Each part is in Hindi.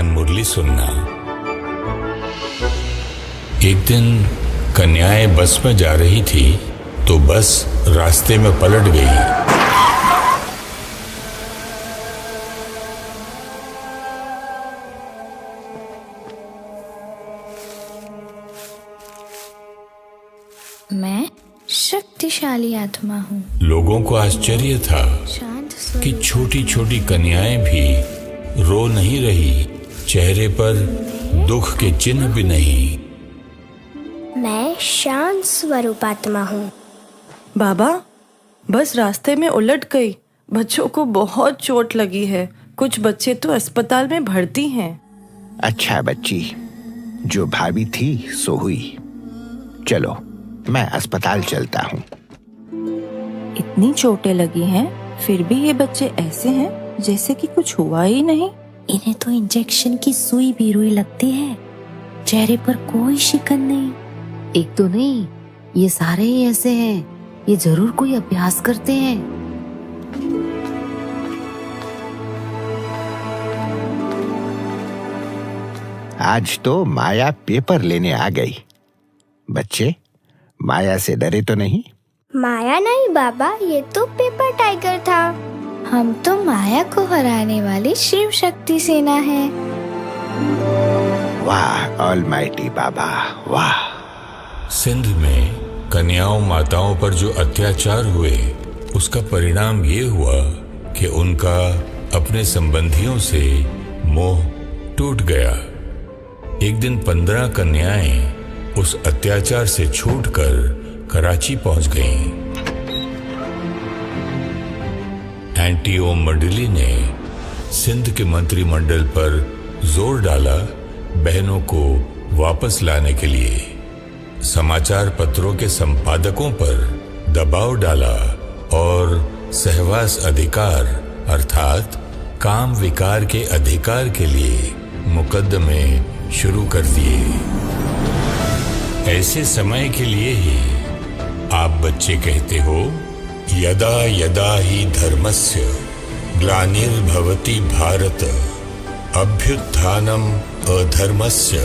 मुरली सुनना। एक दिन कन्याएं बस में जा रही थी तो बस रास्ते में पलट गई। मैं शक्तिशाली आत्मा हूँ। लोगों को आश्चर्य था कि छोटी छोटी कन्याएं भी रो नहीं रही, चेहरे पर दुख के चिन्ह भी नहीं। मैं शांत स्वरूप आत्मा हूँ। बाबा, बस रास्ते में उलट गई। बच्चों को बहुत चोट लगी है। कुछ बच्चे तो अस्पताल में भर्ती हैं। अच्छा बच्ची, जो भाभी थी सो हुई। चलो मैं अस्पताल चलता हूँ। इतनी चोटें लगी हैं, फिर भी ये बच्चे ऐसे हैं जैसे कि कुछ हुआ ही नहीं। इन्हें तो इंजेक्शन की सुई भी रुई लगती है। चेहरे पर कोई शिकन नहीं। एक तो नहीं, ये सारे ही ऐसे हैं। ये जरूर कोई अभ्यास करते हैं। आज तो माया पेपर लेने आ गई। बच्चे, माया से डरे तो नहीं? माया नहीं बाबा, ये तो पेपर टाइगर था। हम तो माया को हराने वाली शिव शक्ति सेना है। वाह ऑलमाइटी बाबा, वाह। सिंध में कन्याओं माताओं पर जो अत्याचार हुए, उसका परिणाम ये हुआ कि उनका अपने संबंधियों से मोह टूट गया। एक दिन 15 कन्याएं उस अत्याचार से छूटकर कराची पहुंच गईं। एंटी ओम मंडली ने सिंध के मंत्रिमंडल पर जोर डाला बहनों को वापस लाने के लिए। समाचार पत्रों के संपादकों पर दबाव डाला और सहवास अधिकार अर्थात काम विकार के अधिकार के लिए मुकदमे शुरू कर दिए। ऐसे समय के लिए ही आप बच्चे कहते हो, यदा यदा ही धर्मस्य ग्लानिर्भवति भारत अभ्युत्थानम अधर्मस्य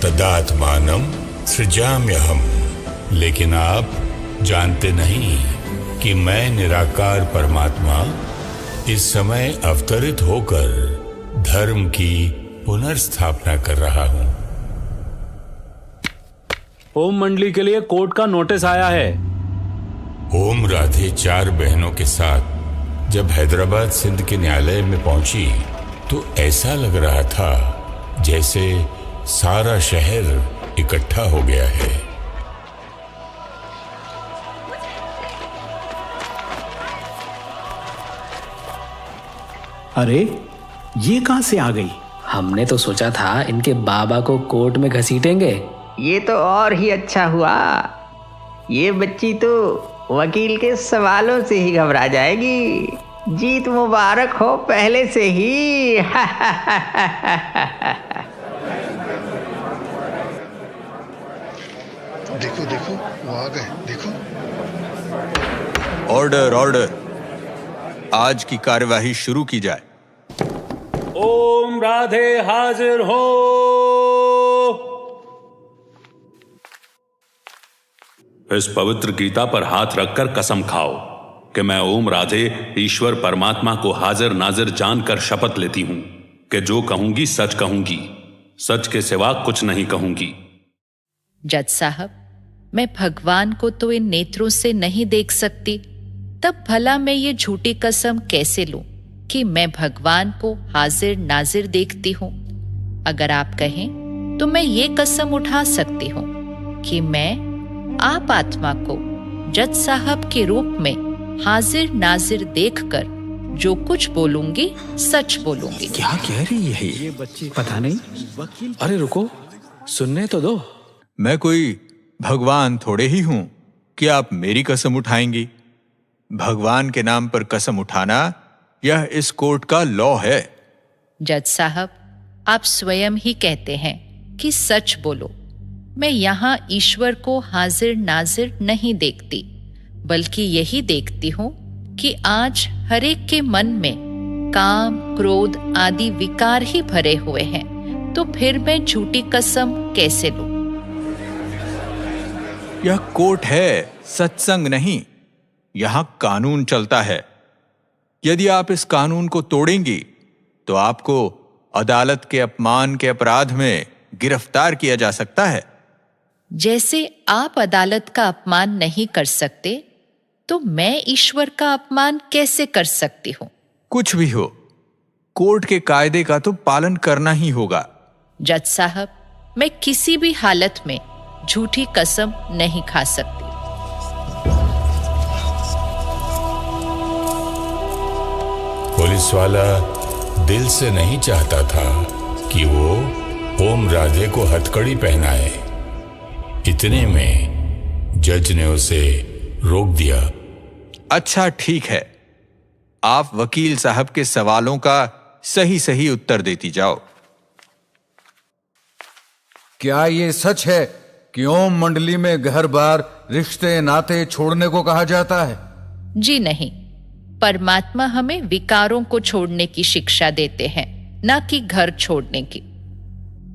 तदात्मानं सृजाम्यहम्। लेकिन आप जानते नहीं कि मैं निराकार परमात्मा इस समय अवतरित होकर धर्म की पुनर्स्थापना कर रहा हूं। ओम मंडली के लिए कोर्ट का नोटिस आया है। ओम राधे 4 बहनों के साथ जब हैदराबाद सिंध के न्यायालय में पहुंची तो ऐसा लग रहा था जैसे सारा शहर इकट्ठा हो गया है। अरे ये कहां से आ गई? हमने तो सोचा था इनके बाबा को कोर्ट में घसीटेंगे। ये तो और ही अच्छा हुआ। ये बच्ची तो वकील के सवालों से ही घबरा जाएगी। जीत मुबारक हो पहले से ही। देखो देखो, वो आ गए, देखो। ऑर्डर ऑर्डर, आज की कार्यवाही शुरू की जाए। ओम राधे हाजिर हो। इस पवित्र गीता पर हाथ रखकर कसम खाओ कि मैं ओम राधे ईश्वर परमात्मा को हाजिर नाजिर जानकर शपथ लेती हूं कि जो कहूंगी सच कहूंगी, सच के सिवा कुछ नहीं कहूंगी। जज साहब, मैं भगवान को तो इन नेत्रों से नहीं देख सकती, तब भला मैं ये झूठी कसम कैसे लूं कि मैं भगवान को हाजिर नाजिर देखती हूं। अगर आप कहें तो मैं ये कसम उठा सकती हूं कि मैं आप आत्मा को जज साहब के रूप में हाजिर नाजिर देखकर जो कुछ बोलूंगी सच बोलूंगी। क्या कह रही है ये बच्ची? पता नहीं। अरे रुको, सुनने तो दो। मैं कोई भगवान थोड़े ही हूं कि आप मेरी कसम उठाएंगी। भगवान के नाम पर कसम उठाना यह इस कोर्ट का लॉ है। जज साहब, आप स्वयं ही कहते हैं कि सच बोलो। मैं यहाँ ईश्वर को हाजिर नाजिर नहीं देखती, बल्कि यही देखती हूँ कि आज हर एक के मन में काम, क्रोध आदि विकार ही भरे हुए हैं, तो फिर मैं झूठी कसम कैसे लूं? यह कोर्ट है, सत्संग नहीं। यहां कानून चलता है। यदि आप इस कानून को तोड़ेंगी तो आपको अदालत के अपमान के अपराध में गिरफ्तार किया जा सकता है। जैसे आप अदालत का अपमान नहीं कर सकते, तो मैं ईश्वर का अपमान कैसे कर सकती हूँ? कुछ भी हो, कोर्ट के कायदे का तो पालन करना ही होगा। जज साहब, मैं किसी भी हालत में झूठी कसम नहीं खा सकती। पुलिस वाला दिल से नहीं चाहता था कि वो ओम राधे को हथकड़ी पहनाए। इतने में जज ने उसे रोक दिया। अच्छा ठीक है, आप वकील साहब के सवालों का सही सही उत्तर देती जाओ। क्या ये सच है कि ओम मंडली में घर बार रिश्ते नाते छोड़ने को कहा जाता है? जी नहीं, परमात्मा हमें विकारों को छोड़ने की शिक्षा देते हैं, न कि घर छोड़ने की।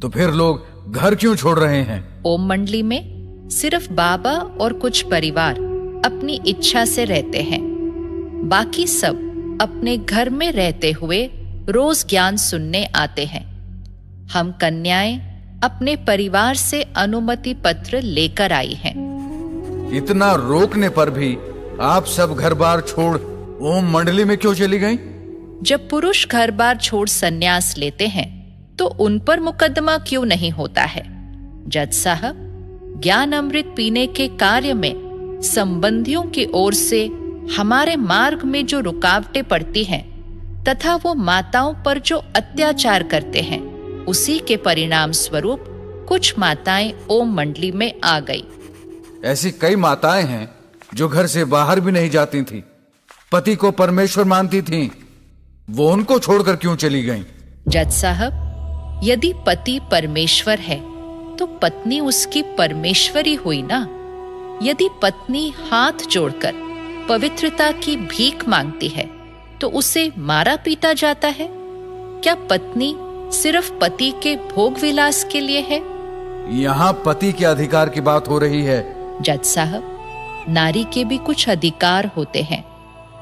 तो फिर लोग घर क्यों छोड़ रहे हैं? ओम मंडली में सिर्फ बाबा और कुछ परिवार अपनी इच्छा से रहते हैं। बाकी सब अपने घर में रहते हुए रोज ज्ञान सुनने आते हैं। हम कन्याएं अपने परिवार से अनुमति पत्र लेकर आई हैं। इतना रोकने पर भी आप सब घर बार छोड़ ओम मंडली में क्यों चली गईं? जब पुरुष घर बार छोड़ संन्यास लेते हैं तो उन पर मुकदमा क्यों नहीं होता है? जज साहब, ज्ञान अमृत पीने के कार्य में संबंधियों की ओर से हमारे मार्ग में जो रुकावटें पड़ती हैं तथा वो माताओं पर जो अत्याचार करते हैं, उसी के परिणाम स्वरूप कुछ माताएं ओम मंडली में आ गई। ऐसी कई माताएं हैं जो घर से बाहर भी नहीं जाती थीं, पति को परमेश्वर मानती थीं। वो उनको छोड़कर क्यों चली गईं? जज साहब, यदि पति परमेश्वर है तो पत्नी उसकी परमेश्वरी हुई ना। यदि पत्नी हाथ जोड़कर पवित्रता की भीख मांगती है तो उसे मारा पीटा जाता है। क्या पत्नी सिर्फ पति के भोग विलास के लिए है? यहाँ पति के अधिकार की बात हो रही है। जज साहब, नारी के भी कुछ अधिकार होते हैं।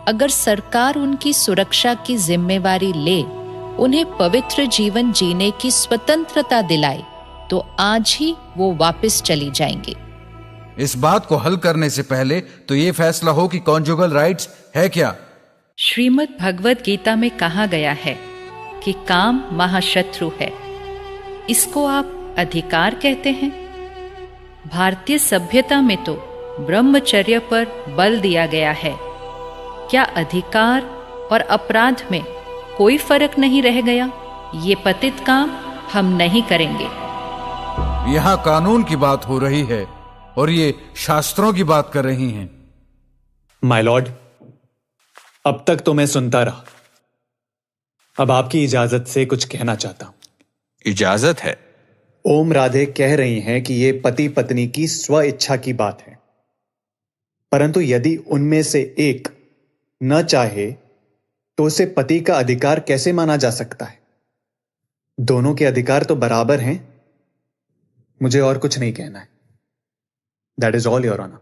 अगर सरकार उनकी सुरक्षा की जिम्मेवारी ले, उन्हें पवित्र जीवन जीने की स्वतंत्रता दिलाए, तो आज ही वो वापस चली जाएंगी। इस बात को हल करने से पहले तो ये फैसला हो कि कॉन्जुगल राइट्स है क्या? श्रीमद् भगवत गीता में कहा गया है कि काम महाशत्रु है। इसको आप अधिकार कहते हैं? भारतीय सभ्यता में तो ब्रह्मचर्य पर बल दिया गया है। क्या अधिकार और अपराध में कोई फर्क नहीं रह गया? ये पतित काम हम नहीं करेंगे। यहाँ कानून की बात हो रही है और ये शास्त्रों की बात कर रही हैं। माय लॉर्ड, अब तक तो मैं सुनता रहा। अब आपकी इजाजत से कुछ कहना चाहता हूं। इजाजत है? ओम राधे कह रही हैं कि यह पति पत्नी की स्व इच्छा की बात है, परंतु यदि उनमें से एक न चाहे तो उसे पति का अधिकार कैसे माना जा सकता है? दोनों के अधिकार तो बराबर हैं। मुझे और कुछ नहीं कहना है। That is all your honour.